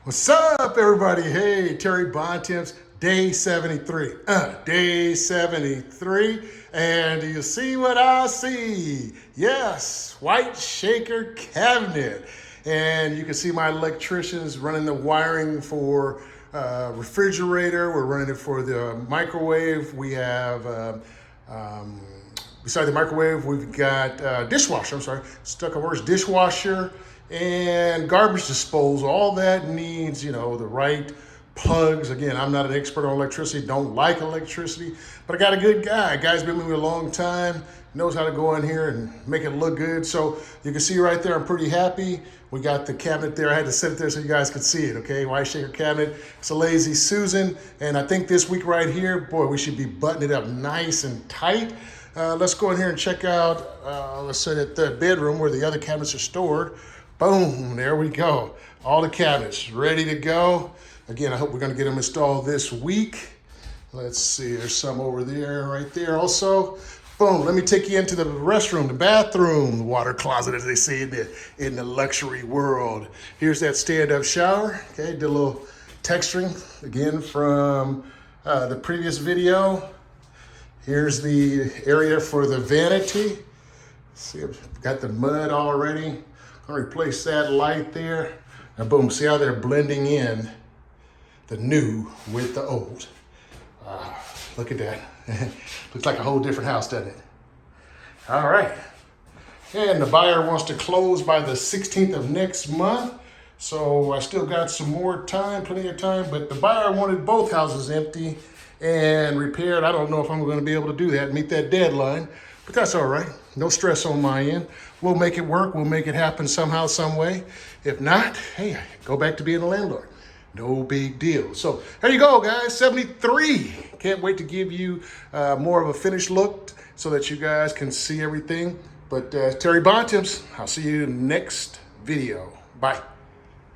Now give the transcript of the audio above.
What's up, everybody? Hey, Terry Bontemps, day 73. Day 73. And do you see what I see? Yes, white shaker cabinet. And you can see my electricians running the wiring for refrigerator. We're running it for the microwave. We have beside the microwave, we've got dishwasher. Stuck a words dishwasher and garbage disposal. All that needs, the right plugs. Again, I'm not an expert on electricity. Don't like electricity, but I got a good guy. Guy's been with me a long time. Knows how to go in here and make it look good. So you can see right there, I'm pretty happy. We got the cabinet there. I had to set it there so you guys could see it, okay? White shaker cabinet. It's a Lazy Susan. And I think this week right here, boy, we should be buttoning it up nice and tight. Let's go in here and check out, let's say that the bedroom where the other cabinets are stored. Boom, there we go. All the cabinets ready to go. Again, I hope we're gonna get them installed this week. Let's see, there's some over there, right there also. Boom, let me take you into the restroom, the bathroom, the water closet, as they say in the luxury world. Here's that stand-up shower. Okay, did a little texturing, again, from the previous video. Here's the area for the vanity. See, I've got the mud already. I'll replace that light there. Now boom, see how they're blending in the new with the old. Look at that. Looks like a whole different house, doesn't it? All right. And the buyer wants to close by the 16th of next month. So I still got some more time, plenty of time, but the buyer wanted both houses empty and repaired. I don't know if I'm going to be able to do that, meet that deadline, but that's all right. No stress on my end. We'll make it work. We'll make it happen somehow, some way. If not, hey, go back to being a landlord. No big deal. So there you go, guys, 73. Can't wait to give you more of a finished look so that you guys can see everything. But Terry Bontemps, I'll see you in the next video. Bye.